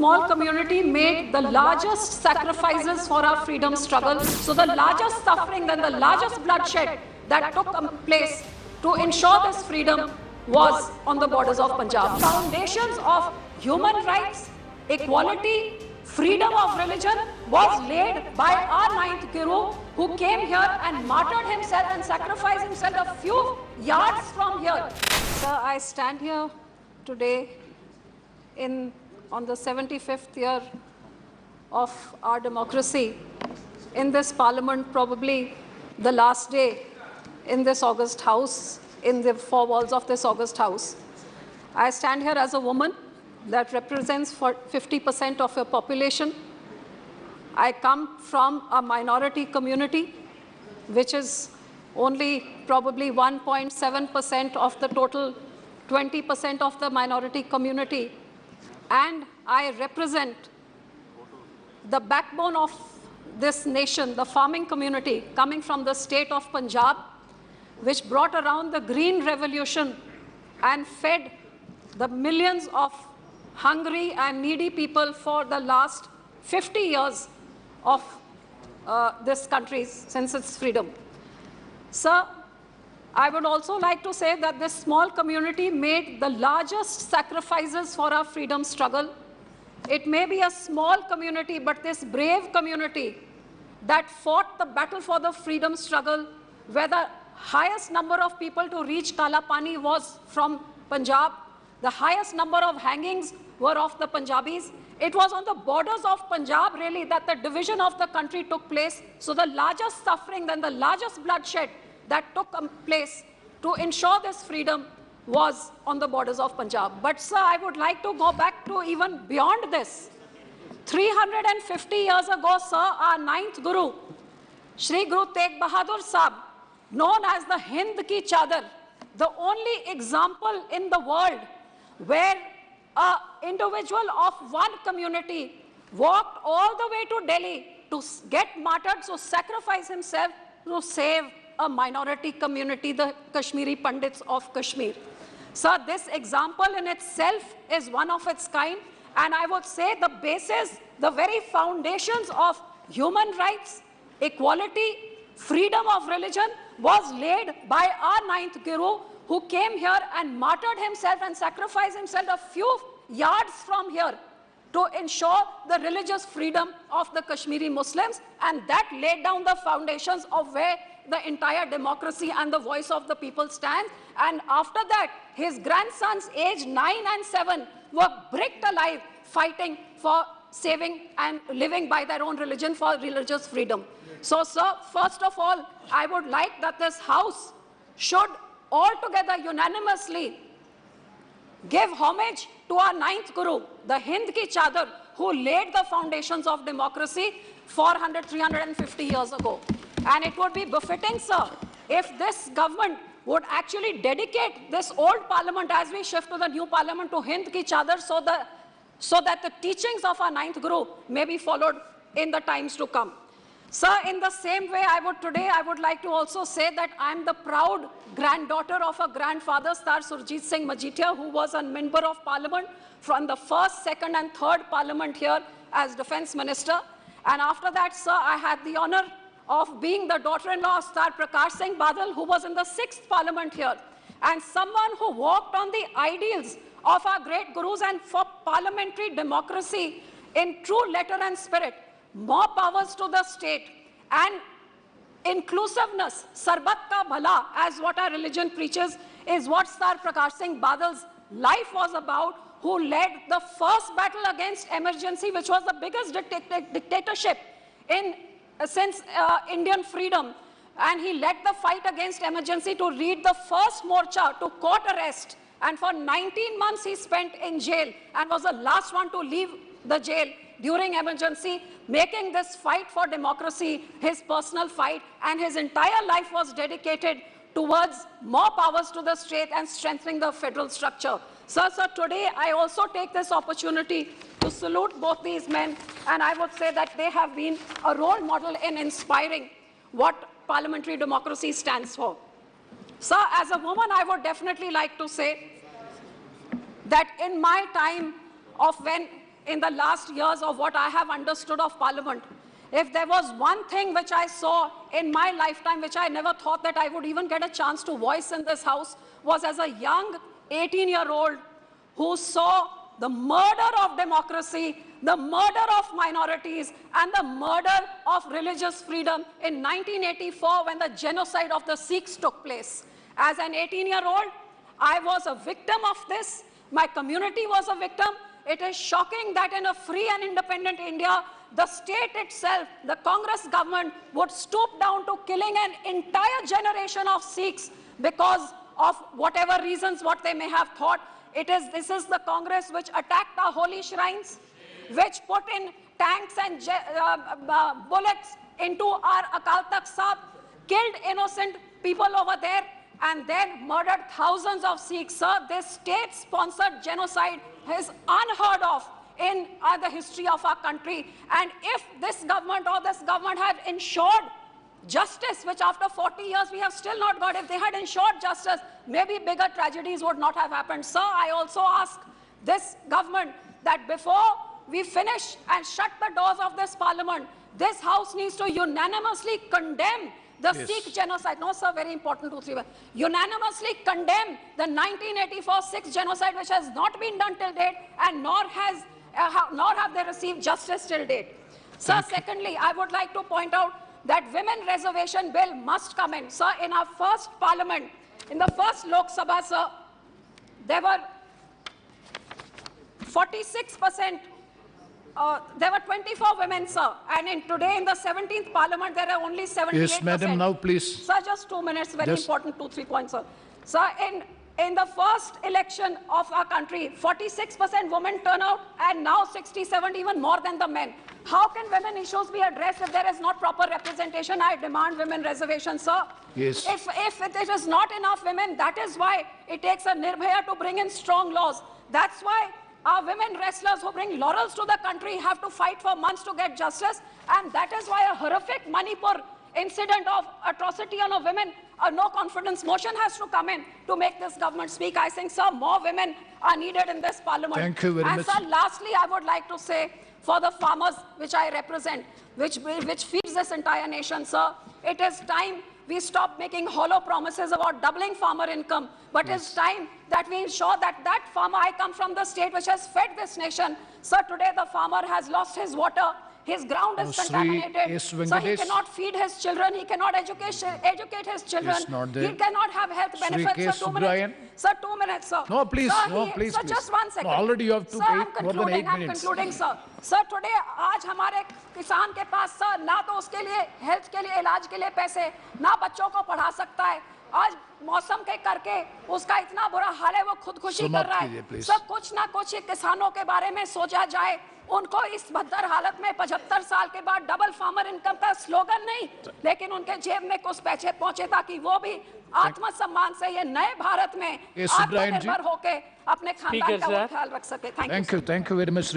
small community made the largest sacrifices for our freedom struggle. So the largest suffering and the largest bloodshed that took place to ensure this freedom was on the borders of Punjab. Foundations of human rights, equality, freedom of religion was laid by our ninth Guru, who came here and martyred himself and sacrificed himself a few yards from here. Sir, I stand here today on the 75th year of our democracy in this parliament, probably the last day in this August House, in the four walls of this August House. I stand here as a woman that represents 50% of your population. I come from a minority community, which is only probably 1.7% of the total 20% of the minority community. And I represent the backbone of this nation, the farming community, coming from the state of Punjab, which brought around the Green Revolution and fed the millions of hungry and needy people for the last 50 years of this country since its freedom. Sir, I would also like to say that this small community made the largest sacrifices for our freedom struggle. It may be a small community, but this brave community that fought the battle for the freedom struggle, where the highest number of people to reach Kala Pani was from Punjab, the highest number of hangings were of the Punjabis. It was on the borders of Punjab, really, that the division of the country took place. So the largest suffering and the largest bloodshed that took place to ensure this freedom was on the borders of Punjab. But sir, I would like to go back to even beyond this. 350 years ago, sir, our ninth Guru, Shri Guru Tegh Bahadur Sahib, known as the Hind Ki Chadar, the only example in the world where an individual of one community walked all the way to Delhi to get martyred, to sacrifice himself to save a minority community, the Kashmiri Pandits of Kashmir. Sir, this example in itself is one of its kind, and I would say the basis, the very foundations of human rights, equality, freedom of religion was laid by our ninth Guru, who came here and martyred himself and sacrificed himself a few yards from here to ensure the religious freedom of the Kashmiri Muslims, and that laid down the foundations of where the entire democracy and the voice of the people stands. And after that, his grandsons, aged 9 and 7, were bricked alive, fighting for saving and living by their own religion for religious freedom. So, sir, first of all, I would like that this House should altogether unanimously give homage to our ninth Guru, the Hind Ki Chadar, who laid the foundations of democracy 400, 350 years ago. And it would be befitting, sir, if this government would actually dedicate this old parliament as we shift to the new parliament to Hind Ki Chadar, so that the teachings of our ninth Guru may be followed in the times to come. Sir, in the same way, I would like to also say that I'm the proud granddaughter of a grandfather, Sir Surjit Singh Majithia, who was a member of parliament from the first, second and third parliament here as defense minister. And after that, sir, I had the honor of being the daughter-in-law of Sir Prakash Singh Badal, who was in the 6th parliament here, and someone who walked on the ideals of our great gurus and for parliamentary democracy in true letter and spirit. More powers to the state and inclusiveness, sarbat ka bhala, as what our religion preaches, is what Sir Prakash Singh Badal's life was about, who led the first battle against emergency, which was the biggest dictatorship since Indian freedom. And he led the fight against emergency to lead the first morcha to court arrest. And for 19 months he spent in jail and was the last one to leave the jail during emergency, making this fight for democracy his personal fight, and his entire life was dedicated towards more powers to the state and strengthening the federal structure. Sir, today I also take this opportunity to salute both these men, and I would say that they have been a role model in inspiring what parliamentary democracy stands for. Sir, as a woman, I would definitely like to say that in my time of when in the last years of what I have understood of Parliament. If there was one thing which I saw in my lifetime, which I never thought that I would even get a chance to voice in this House, was as a young 18-year-old who saw the murder of democracy, the murder of minorities, and the murder of religious freedom in 1984 when the genocide of the Sikhs took place. As an 18-year-old, I was a victim of this. My community was a victim. It is shocking that in a free and independent India, the state itself, the Congress government, would stoop down to killing an entire generation of Sikhs because of whatever reasons, what they may have thought. This is the Congress which attacked our holy shrines, which put in tanks and bullets into our Akal Takht Sahib, killed innocent people over there, and then murdered thousands of Sikhs. Sir, this state-sponsored genocide is unheard of in the history of our country. And if this government had ensured justice, which after 40 years we have still not got, if they had ensured justice, maybe bigger tragedies would not have happened. Sir, I also ask this government that before we finish and shut the doors of this Parliament, this House needs to unanimously condemn the Sikh genocide. No, sir, very important, 2, 3. Unanimously condemn the 1984 Sikh genocide, which has not been done till date, and nor have they received justice till date. Sir, secondly, I would like to point out that women reservation bill must come in. Sir, in our first Parliament, in the first Lok Sabha, sir, there were 46%. There were 24 women, sir, and today in the 17th Parliament there are only 78%. Yes, madam, now please. Sir, just 2 minutes, very important, 2, 3 points, sir. Sir, in the first election of our country, 46% women turnout, and now 67, even more than the men. How can women issues be addressed if there is not proper representation? I demand women reservation, sir. Yes. If it is not enough women, that is why it takes a Nirbhaya to bring in strong laws. That's why our women wrestlers who bring laurels to the country have to fight for months to get justice, and that is why a horrific Manipur incident of atrocity on a women, a no confidence motion has to come in to make this government speak. I think, sir, more women are needed in this Parliament. Thank you very much. And sir, lastly, I would like to say, for the farmers which I represent, which feeds this entire nation, sir, it is time we stop making hollow promises about doubling farmer income, but it's time that we ensure that that farmer, I come from the state which has fed this nation. Sir, today the farmer has lost his water, his ground is contaminated, so he cannot feed his children, he cannot educate his children, he cannot have health benefits. Sir, 2 minutes. Sir, 2 minutes, sir. No, please, sir, no, please. Sir, just 1 second. No, already you have to take more than 8 minutes. I'm concluding, sir. Sir, today, आज हमारे किसान के पास sir ना तो उसके लिए health के लिए इलाज के लिए पैसे, ना बच्चों को पढ़ा सकता है। आज मौसम के करके उसका इतना बुरा हाल है, वो खुदकुशी कर रहा है। सब कुछ ना कुछ किसानों के बारे में सोचा जाए। उनको इस भद्दर हालत में 75 साल के बाद डबल फार्मर इनकम का स्लोगन नहीं, लेकिन उनके जेब में कुछ पैसे पहुंचे ताकि वो भी आत्मसम्मान से ये नए भारत में आत्मनिर्भर होकर अपने खानदान का ख्याल रख सके। Thank you very much.